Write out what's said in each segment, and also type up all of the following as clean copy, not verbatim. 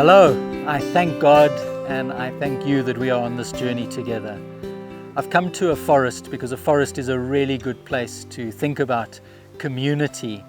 Hello, I thank God and I thank you that we are on this journey together. I've come to a forest because a forest is a really good place to think about community,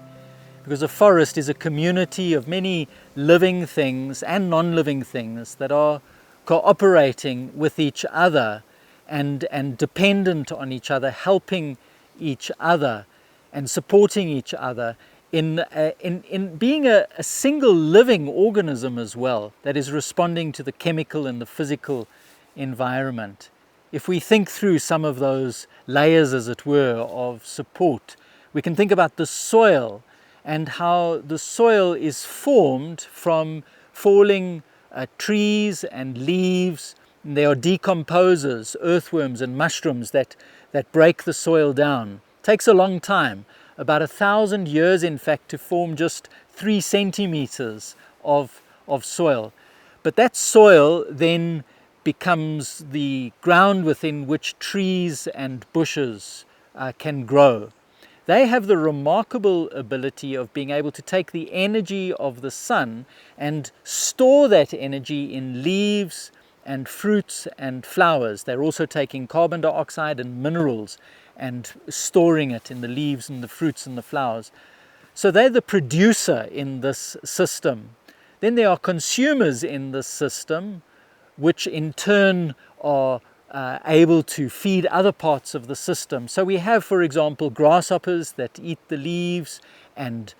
because a forest is a community of many living things and non-living things that are cooperating with each other and dependent on each other, helping each other and supporting each other in being a single living organism as well, that is responding to the chemical and the physical environment. If we think through some of those layers, as it were, of support, we can think about the soil and how the soil is formed from falling trees and leaves. And there are decomposers, earthworms and mushrooms that break the soil down. It takes a long time, about 1,000 years in fact, to form just 3 centimeters of soil. But that soil then becomes the ground within which trees and bushes can grow. They have the remarkable ability of being able to take the energy of the sun and store that energy in leaves and fruits and flowers. They're also taking carbon dioxide and minerals and storing it in the leaves and the fruits and the flowers. So they're the producer in this system. Then there are consumers in this system, which in turn are able to feed other parts of the system. So we have, for example, grasshoppers that eat the leaves and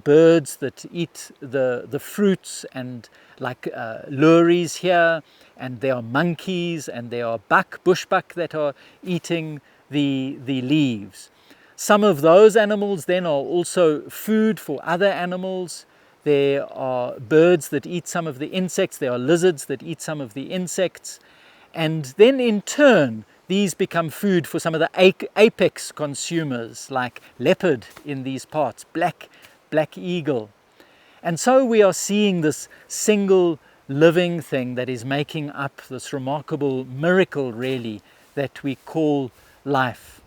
birds that eat the fruits, and like lories here, and there are monkeys and there are bushbuck that are eating the leaves. Some of those animals then are also food for other animals. There are birds that eat some of the insects. There are lizards that eat some of the insects. And then in turn, these become food for some of the apex consumers, like leopard in these parts, black eagle. And so we are seeing this single living thing that is making up this remarkable miracle, really, that we call life.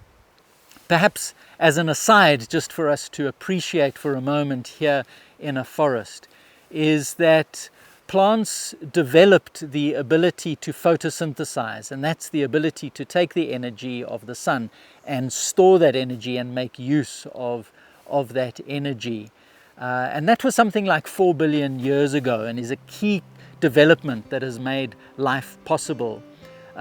Perhaps as an aside, just for us to appreciate for a moment here in a forest, is that plants developed the ability to photosynthesize, and that's the ability to take the energy of the sun and store that energy and make use of that energy. And that was something like 4 billion years ago, and is a key development that has made life possible.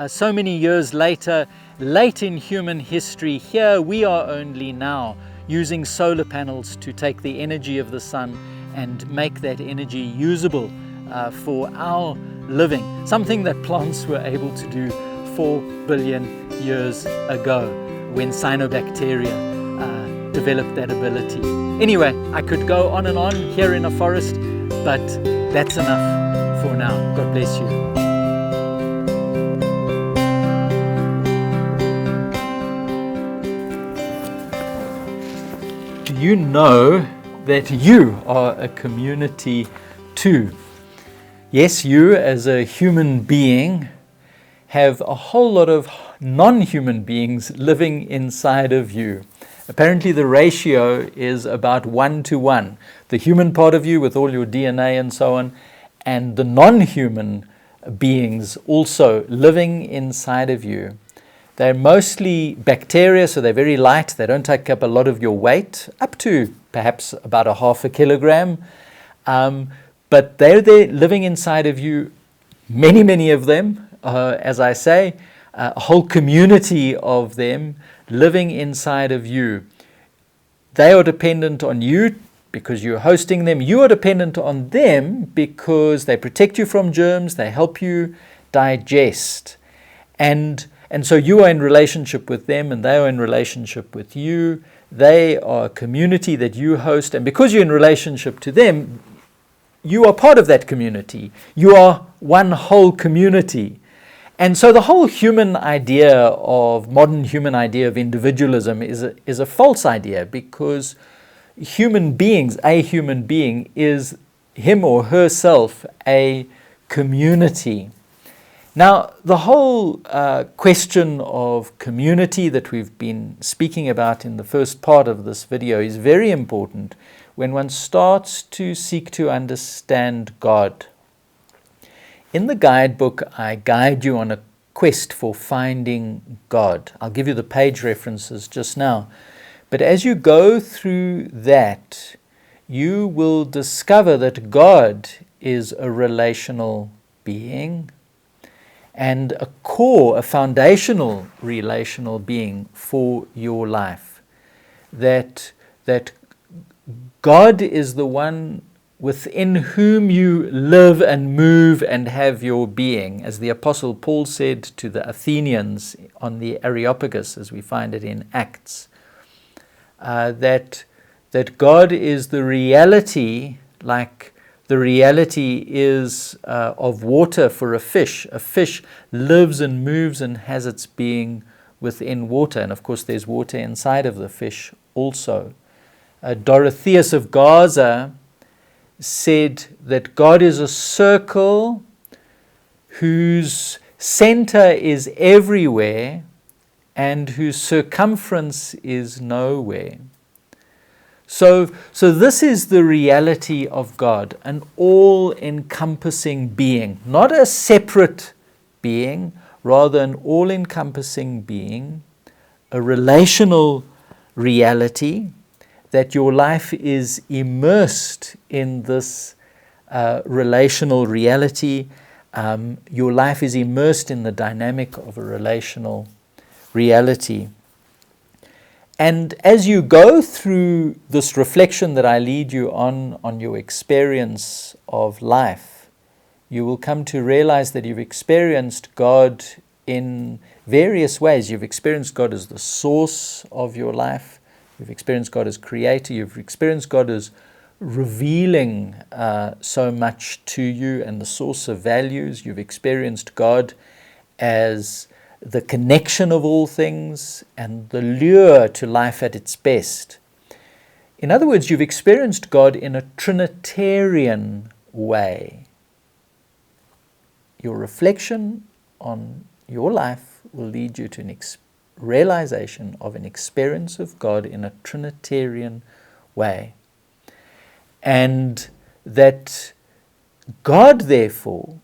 So many years later, late in human history, here we are only now using solar panels to take the energy of the sun and make that energy usable for our living, something that plants were able to do 4 billion years ago when cyanobacteria developed that ability. Anyway, I could go on and on here in a forest, but that's enough for now. God bless you. Do you know that you are a community too? Yes, you as a human being have a whole lot of non-human beings living inside of you. Apparently the ratio is about 1-to-1. The human part of you with all your DNA and so on, and the non-human beings also living inside of you. They're mostly bacteria, so they're very light. They don't take up a lot of your weight, up to perhaps about 0.5 kilogram. But they're there living inside of you, many of them, as I say, a whole community of them living inside of you. They are dependent on you because you're hosting them. You are dependent on them because they protect you from germs, they help you digest. And so you are in relationship with them and they are in relationship with you. They are a community that you host, and because you're in relationship to them, you are part of that community. You are one whole community. And so the whole human idea of, modern human idea of individualism is a false idea, because human beings, a human being is him or herself a community. Now, the whole question of community that we've been speaking about in the first part of this video is very important when one starts to seek to understand God. In the guidebook, I guide you on a quest for finding God. I'll give you the page references just now. But as you go through that, you will discover that God is a relational being and a core, a foundational relational being for your life. That God is the one within whom you live and move and have your being. As the Apostle Paul said to the Athenians on the Areopagus, as we find it in Acts, that God is the reality, like the reality is of water for a fish. A fish lives and moves and has its being within water. And of course there's water inside of the fish also. Dorotheus of Gaza said that God is a circle whose center is everywhere and whose circumference is nowhere. So this is the reality of God, an all-encompassing being, not a separate being, rather an all-encompassing being, a relational reality, that your life is immersed in this relational reality. Your life is immersed in the dynamic of a relational reality. And as you go through this reflection that I lead you on your experience of life, you will come to realize that you've experienced God in various ways. You've experienced God as the source of your life. You've experienced God as creator. You've experienced God as revealing so much to you and the source of values. You've experienced God as the connection of all things and the lure to life at its best. In other words, you've experienced God in a Trinitarian way. Your reflection on your life will lead you to an realization of an experience of God in a Trinitarian way. And that God, therefore,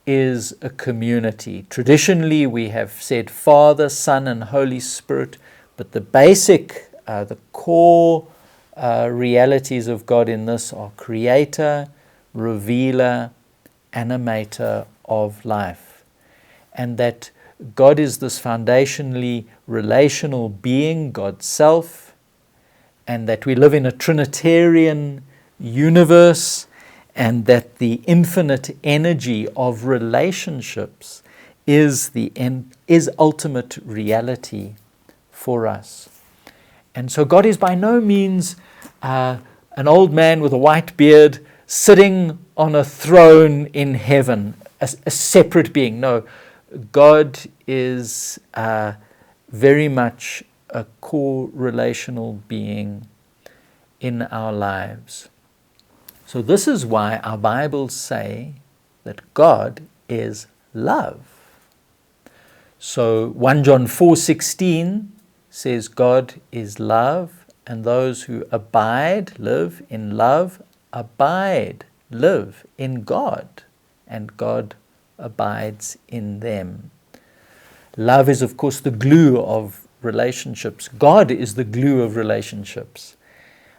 is a community. Traditionally, we have said Father, Son, and Holy Spirit, but the basic, the core realities of God in this are creator, revealer, animator of life. And that God is this foundationally relational being, God's self, and that we live in a Trinitarian universe, and that the infinite energy of relationships is ultimate reality for us. And so God is by no means an old man with a white beard sitting on a throne in heaven, a separate being. No, God is very much a core relational being in our lives. So this is why our Bibles say that God is love. So 1 John 4:16 says God is love, and those who abide, live in love, abide, live in God, and God abides in them. Love is, of course, the glue of relationships. God is the glue of relationships.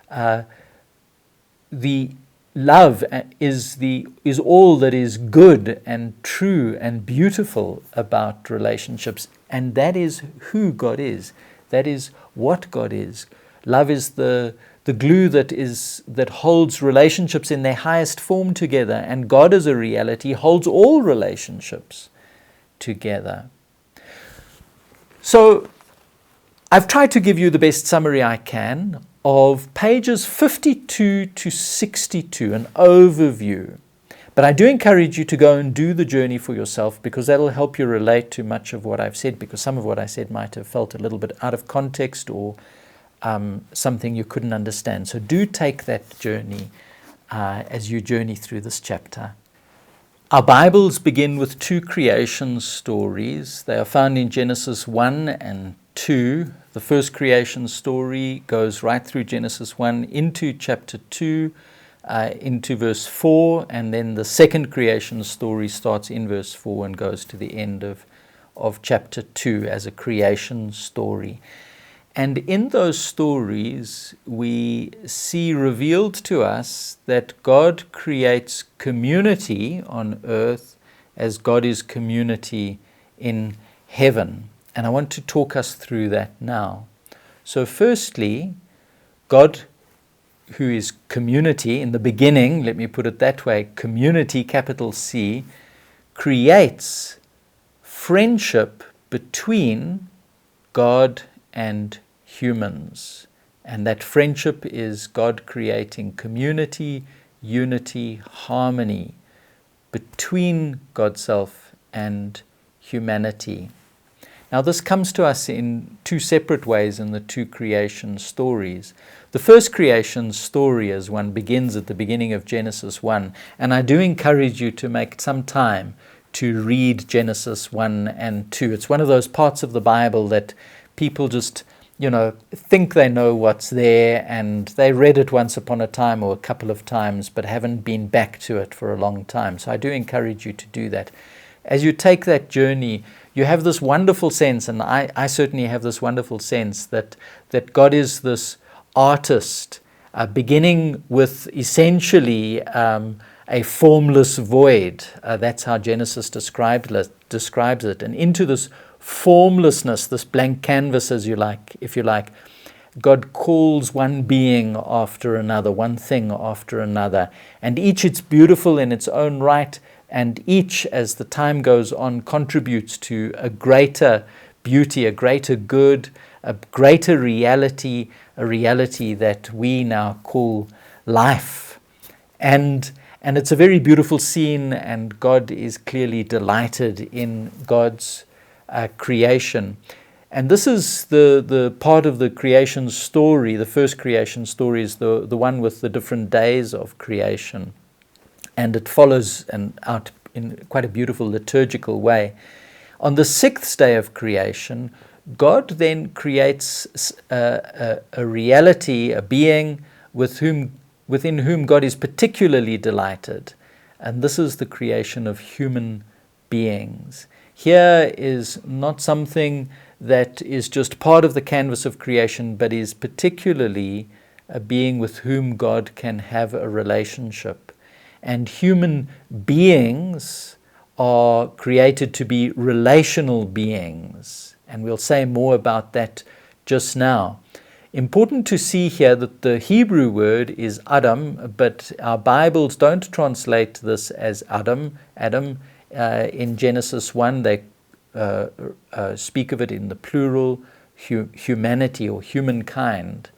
The love is all that is good and true and beautiful about relationships, and that is who God is. That is what God is. Love is the glue that holds relationships in their highest form together, and God as a reality holds all relationships together. So I've tried to give you the best summary I can of pages 52 to 62, an overview. But I do encourage you to go and do the journey for yourself, because that'll help you relate to much of what I've said, because some of what I said might have felt a little bit out of context or something you couldn't understand. So do take that journey as you journey through this chapter. Our Bibles begin with two creation stories. They are found in Genesis 1 and 2. The first creation story goes right through Genesis 1 into chapter 2, into verse 4, and then the second creation story starts in verse 4 and goes to the end of chapter 2 as a creation story. And in those stories, we see revealed to us that God creates community on earth as God is community in heaven. And I want to talk us through that now. So firstly, God, who is community in the beginning, let me put it that way, community, capital C, creates friendship between God and humans. And that friendship is God creating community, unity, harmony between God's self and humanity. Now this comes to us in two separate ways in the two creation stories. The first creation story, as one begins at the beginning of Genesis 1, and I do encourage you to make some time to read Genesis 1 and 2. It's one of those parts of the Bible that people just think they know what's there, and they read it once upon a time or a couple of times, but haven't been back to it for a long time. So I do encourage you to do that. As you take that journey, you have this wonderful sense, and I certainly have this wonderful sense that God is this artist, beginning with essentially a formless void. That's how Genesis describes it. And into this formlessness, this blank canvas, if you like, God calls one being after another, one thing after another, and each it's beautiful in its own right, and each, as the time goes on, contributes to a greater beauty, a greater good, a greater reality, a reality that we now call life. And it's a very beautiful scene, and God is clearly delighted in God's creation. And this is the part of the creation story. The first creation story is the one with the different days of creation. And it follows out in quite a beautiful liturgical way. On the sixth day of creation, God then creates a reality, a being within whom God is particularly delighted. And this is the creation of human beings. Here is not something that is just part of the canvas of creation, but is particularly a being with whom God can have a relationship. And human beings are created to be relational beings. And we'll say more about that just now. Important to see here that the Hebrew word is Adam, but our Bibles don't translate this as Adam. In Genesis 1, they speak of it in the plural, humanity or humankind,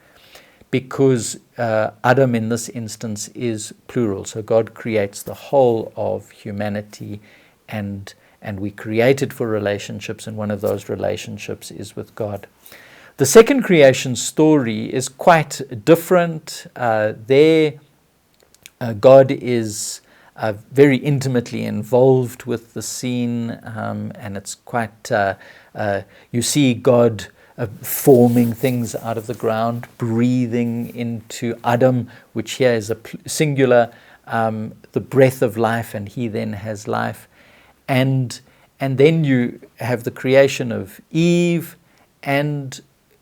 because Adam in this instance is plural. So God creates the whole of humanity, and we created for relationships, and one of those relationships is with God. The second creation story is quite different. There, God is very intimately involved with the scene, and it's quite, you see God forming things out of the ground, breathing into Adam, which here is a singular, the breath of life, and he then has life. And then you have the creation of Eve, and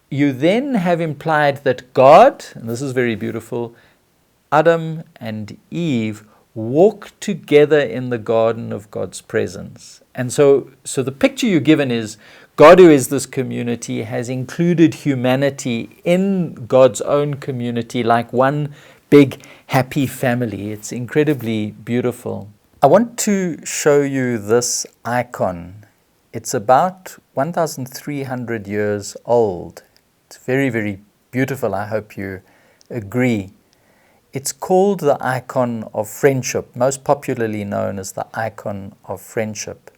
you then have implied that God, and this is very beautiful, Adam and Eve walk together in the garden of God's presence. And so the picture you're given is God, who is this community, has included humanity in God's own community like one big happy family. It's incredibly beautiful. I want to show you this icon. It's about 1,300 years old. It's very, very beautiful. I hope you agree. It's called the icon of friendship, most popularly known as the icon of friendship.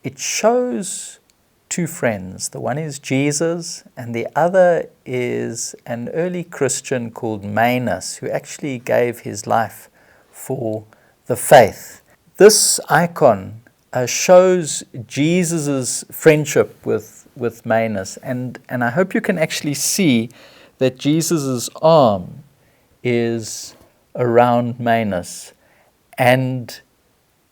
It shows two friends. The one is Jesus, and the other is an early Christian called Manus, who actually gave his life for the faith. This icon shows Jesus' friendship with Manus, and I hope you can actually see that Jesus' arm is around Manus, and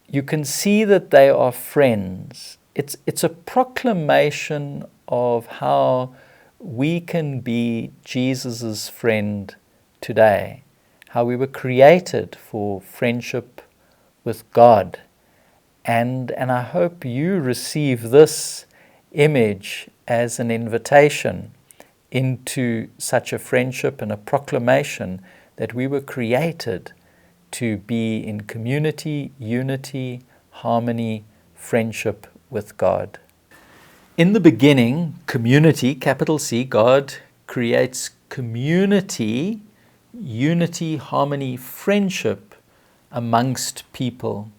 you can see that they are friends. It's a proclamation of how we can be Jesus's friend today, how we were created for friendship with God. And I hope you receive this image as an invitation into such a friendship and a proclamation that we were created to be in community, unity, harmony, friendship with God. In the beginning, community, capital C, God creates community, unity, harmony, friendship amongst people.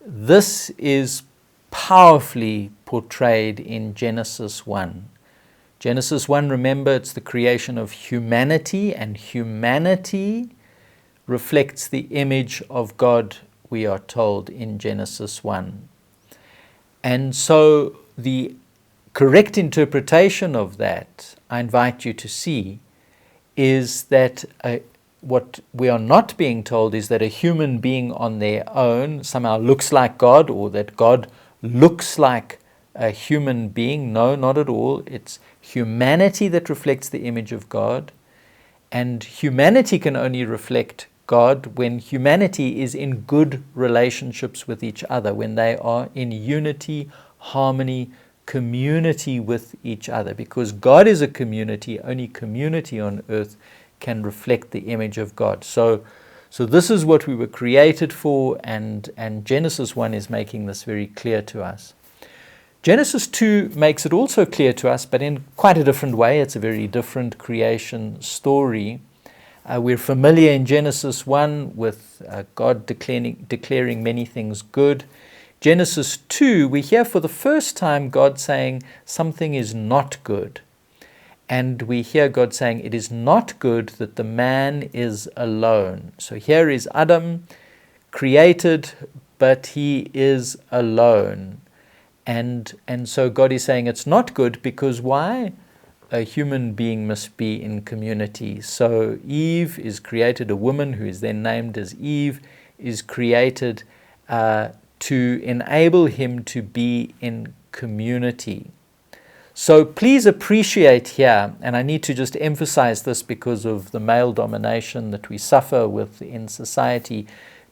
This is powerfully portrayed in Genesis 1. Genesis 1, remember, it's the creation of humanity, and humanity reflects the image of God, we are told in Genesis 1. And so the correct interpretation of that, I invite you to see, is that what we are not being told is that a human being on their own somehow looks like God, or that God looks like a human being. No, not at all. It's humanity that reflects the image of God, and humanity can only reflect God when humanity is in good relationships with each other, when they are in unity, harmony, community with each other. Because God is a community, only community on earth can reflect the image of God. So this is what we were created for, and Genesis 1 is making this very clear to us. Genesis 2 makes it also clear to us, but in quite a different way. It's a very different creation story. We're familiar in Genesis 1 with God declaring many things good. Genesis 2, we hear for the first time God saying something is not good. And we hear God saying it is not good that the man is alone. So here is Adam, created, but he is alone. And so God is saying it's not good because why? A human being must be in community. So Eve is created, a woman who is then named as Eve is created to enable him to be in community. So please appreciate here, and I need to just emphasize this because of the male domination that we suffer with in society.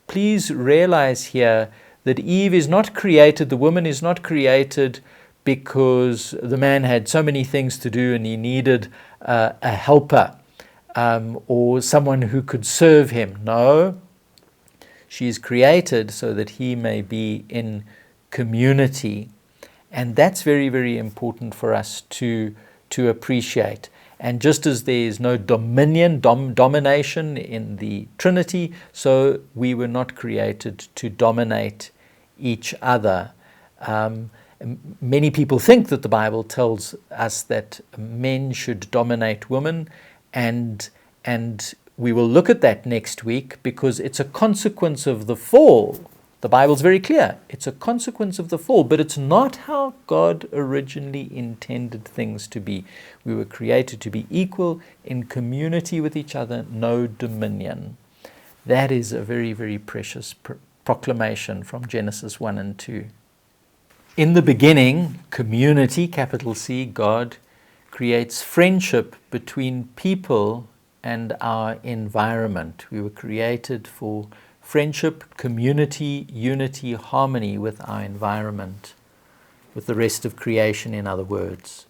Please realize here that Eve is not created, the woman is not created because the man had so many things to do and he needed a helper or someone who could serve him. No, she is created so that he may be in community. And that's very, very important for us to appreciate. And just as there is no domination in the Trinity, so we were not created to dominate each other. Many people think that the Bible tells us that men should dominate women, and we will look at that next week because it's a consequence of the fall. The Bible's very clear. It's a consequence of the fall, but it's not how God originally intended things to be. We were created to be equal in community with each other, no dominion. That is a very, very precious proclamation from Genesis 1 and 2. In the beginning, community, capital C, God creates friendship between people and our environment. We were created for friendship, community, unity, harmony with our environment, with the rest of creation, in other words.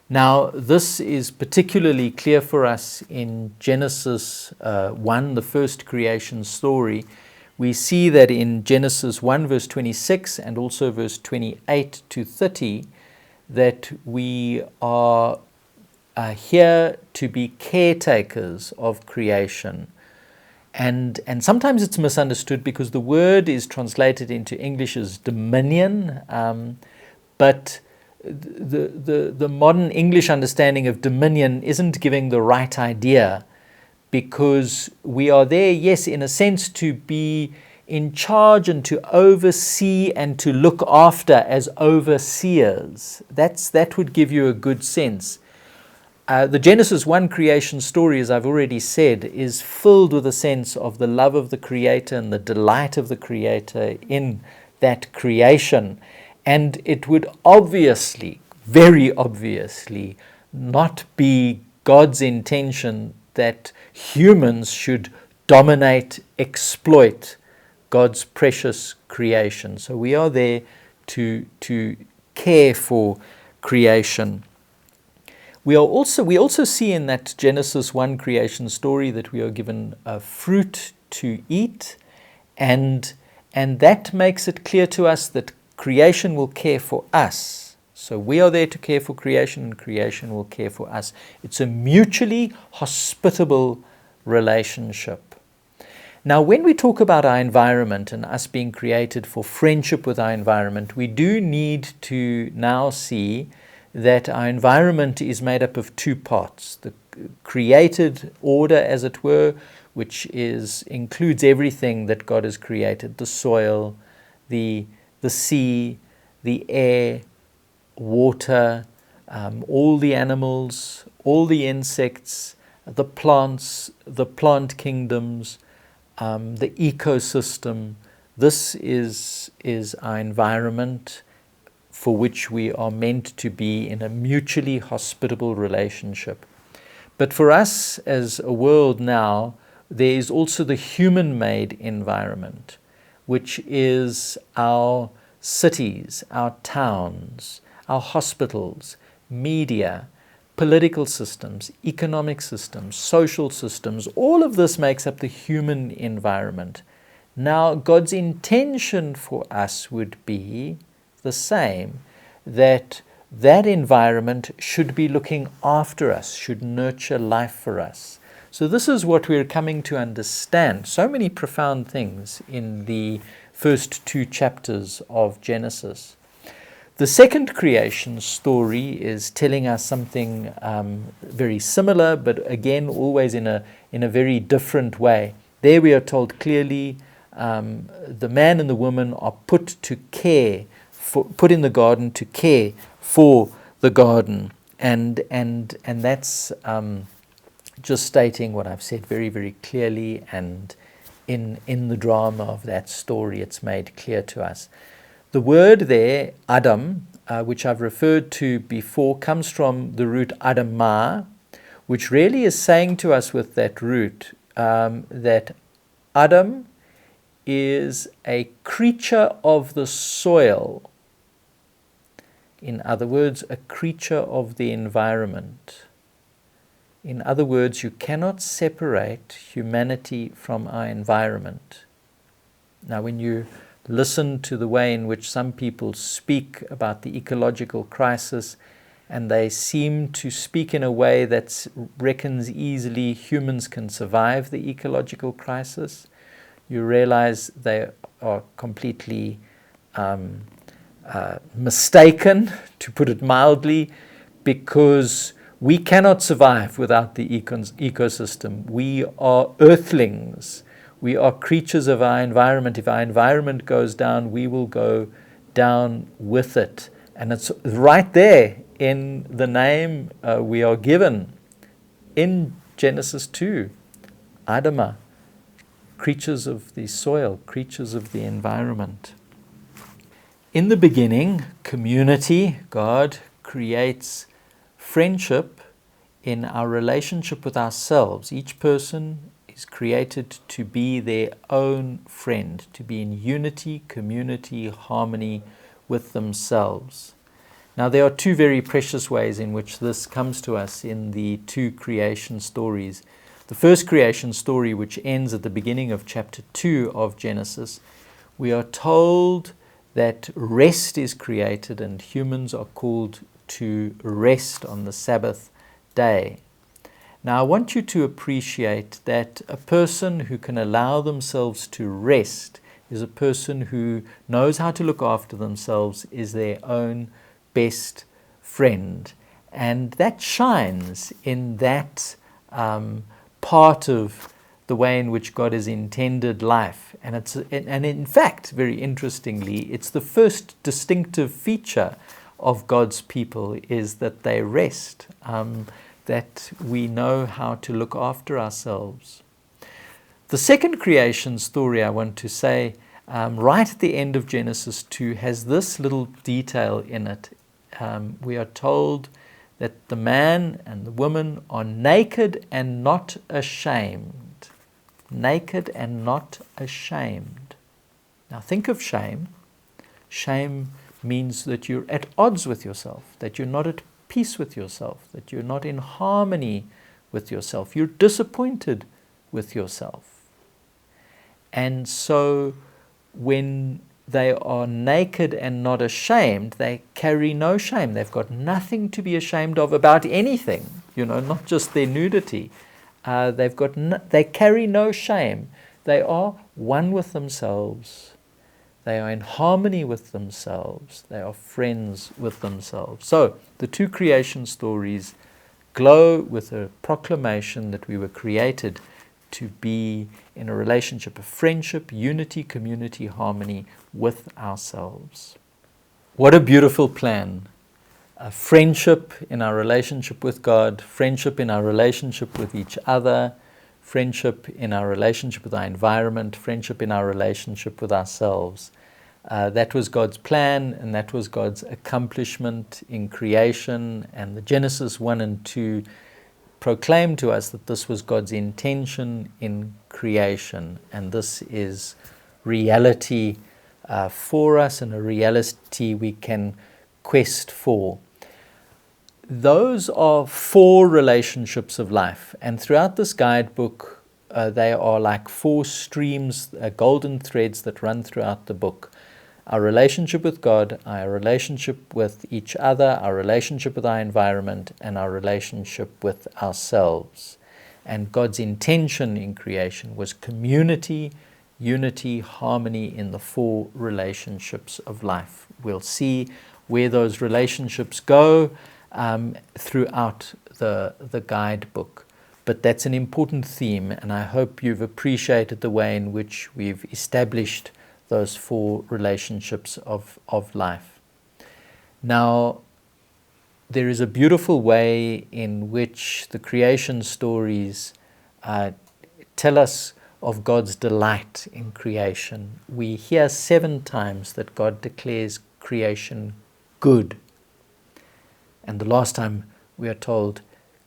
Now, this is particularly clear for us in Genesis 1, the first creation story. We see that in Genesis 1, verse 26, and also verse 28 to 30, that we are here to be caretakers of creation. And sometimes it's misunderstood because the word is translated into English as dominion, but the modern English understanding of dominion isn't giving the right idea, because we are there, yes, in a sense, to be in charge and to oversee and to look after as overseers. That would give you a good sense. The Genesis 1 creation story, as I've already said, is filled with a sense of the love of the Creator and the delight of the Creator in that creation. And it would obviously, very obviously, not be God's intention that humans should dominate, exploit God's precious creation. So we are there to care for creation. We also see in that Genesis 1 creation story that we are given fruit to eat, and that makes it clear to us that creation will care for us. So we are there to care for creation, and creation will care for us. It's a mutually hospitable relationship. Now, when we talk about our environment and us being created for friendship with our environment, we do need to now see that our environment is made up of two parts. The created order, as it were, which includes everything that God has created: the soil, the sea, the air, water, all the animals, all the insects, the plants, the plant kingdoms, the ecosystem. This is our environment, for which we are meant to be in a mutually hospitable relationship. But for us as a world now, there is also the human-made environment, which is our cities, our towns, our hospitals, media, political systems, economic systems, social systems. All of this makes up the human environment. Now, God's intention for us would be the same, that environment should be looking after us, should nurture life for us. So this is what we're coming to understand. So many profound things in the first two chapters of Genesis. The second creation story is telling us something very similar, but again, always in a very different way. There we are told clearly the man and the woman are put in the garden to care for the garden, and that's just stating what I've said very, very clearly, and in the drama of that story it's made clear to us. The word there, Adam, which I've referred to before, comes from the root Adamah, which really is saying to us with that root that Adam is a creature of the soil. In other words, a creature of the environment. In other words, you cannot separate humanity from our environment. Now, when you listen to the way in which some people speak about the ecological crisis, and they seem to speak in a way that reckons easily humans can survive the ecological crisis, you realize they are completely mistaken, to put it mildly, because we cannot survive without the ecosystem. We are earthlings. We are creatures of our environment. If our environment goes down, we will go down with it. And it's right there in the name we are given in Genesis 2, Adamah, creatures of the soil, creatures of the environment. In the beginning, community, God creates friendship in our relationship with ourselves. Each person is created to be their own friend, to be in unity, community, harmony with themselves. Now, there are two very precious ways in which this comes to us in the two creation stories. The first creation story, which ends at the beginning of chapter 2 of Genesis, we are told that rest is created and humans are called to rest on the Sabbath day. Now, I want you to appreciate that a person who can allow themselves to rest is a person who knows how to look after themselves, is their own best friend. And that shines in that part of the way in which God has intended life. And in fact, very interestingly, it's the first distinctive feature of God's people, is that they rest. that we know how to look after ourselves. The second creation story I want to say, right at the end of Genesis 2, has this little detail in it. We are told that the man and the woman are naked and not ashamed. Naked and not ashamed. Now think of shame. Shame means that you're at odds with yourself, that you're not at peace with yourself, that you're not in harmony with yourself. You're disappointed with yourself. And so when they are naked and not ashamed, they carry no shame. They've got nothing to be ashamed of about anything, not just their nudity. They carry no shame. They are one with themselves. They are in harmony with themselves. They are friends with themselves. So the two creation stories glow with a proclamation that we were created to be in a relationship of friendship, unity, community, harmony with ourselves. What a beautiful plan. A friendship in our relationship with God, friendship in our relationship with each other, friendship in our relationship with our environment, friendship in our relationship with ourselves. That was God's plan, and that was God's accomplishment in creation. And the Genesis 1 and 2 proclaim to us that this was God's intention in creation, and this is reality for us, and a reality we can quest for. Those are 4 relationships of life, and throughout this guidebook they are like 4 streams, golden threads that run throughout the book. Our relationship with God, our relationship with each other, our relationship with our environment, and our relationship with ourselves. And God's intention in creation was community, unity, harmony in the 4 relationships of life. We'll see where those relationships go throughout the guidebook. But that's an important theme, and I hope you've appreciated the way in which we've established those 4 relationships of life. Now, there is a beautiful way in which the creation stories tell us of God's delight in creation. We hear 7 times that God declares creation good. And the last time we are told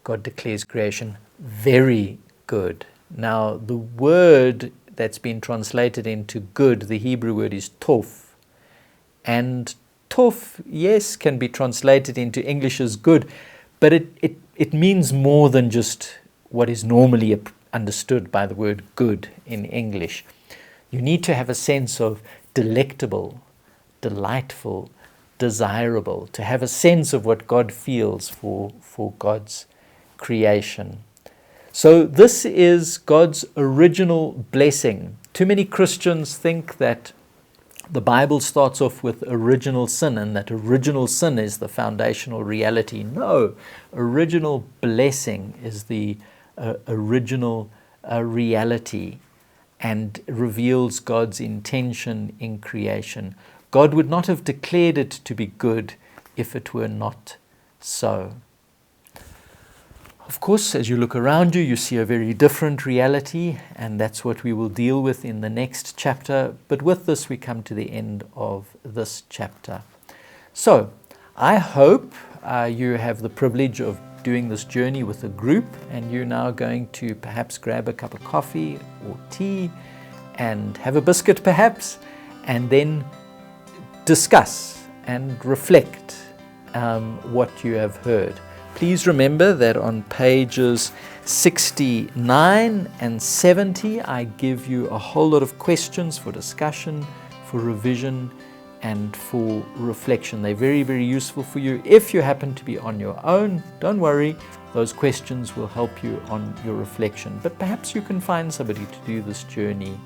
God declares creation very good. Now, the word that's been translated into good, the Hebrew word is tov. And tov, yes, can be translated into English as good, but it means more than just what is normally understood by the word good in English. You need to have a sense of delectable, delightful, desirable, to have a sense of what God feels for God's creation. So this is God's original blessing. Too many Christians think that the Bible starts off with original sin, and that original sin is the foundational reality. No, original blessing is the original reality, and reveals God's intention in creation. God would not have declared it to be good if it were not so. Of course, as you look around you, you see a very different reality, and that's what we will deal with in the next chapter. But with this, we come to the end of this chapter. So, I hope you have the privilege of doing this journey with a group, and you're now going to perhaps grab a cup of coffee or tea and have a biscuit perhaps, and then discuss and reflect what you have heard. Please remember that on pages 69 and 70, I give you a whole lot of questions for discussion, for revision, and for reflection. They're very, very useful for you. If you happen to be on your own, don't worry. Those questions will help you on your reflection. But perhaps you can find somebody to do this journey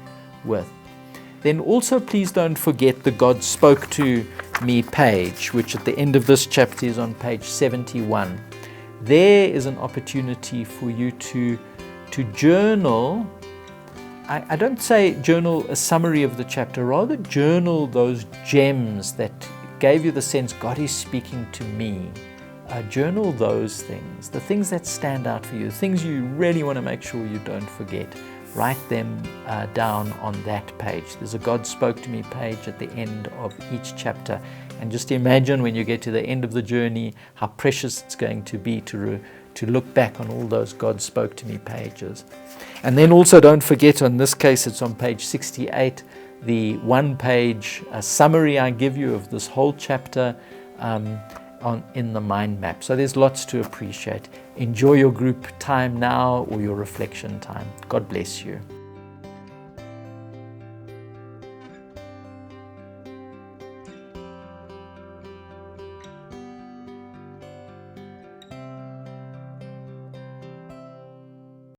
with. Then also please don't forget the God Spoke to Me page, which at the end of this chapter is on page 71. There is an opportunity for you to journal. I don't say journal a summary of the chapter, rather journal those gems that gave you the sense God is speaking to me journal those things, the things that stand out for you, the things you really want to make sure you don't forget. Write them down on that page. There's a God Spoke to Me page at the end of each chapter. And just imagine when you get to the end of the journey, how precious it's going to be to look back on all those God Spoke to Me pages. And then also don't forget, in this case it's on page 68, the one-page summary I give you of this whole chapter in the mind map. So there's lots to appreciate. Enjoy your group time now or your reflection time. God bless you.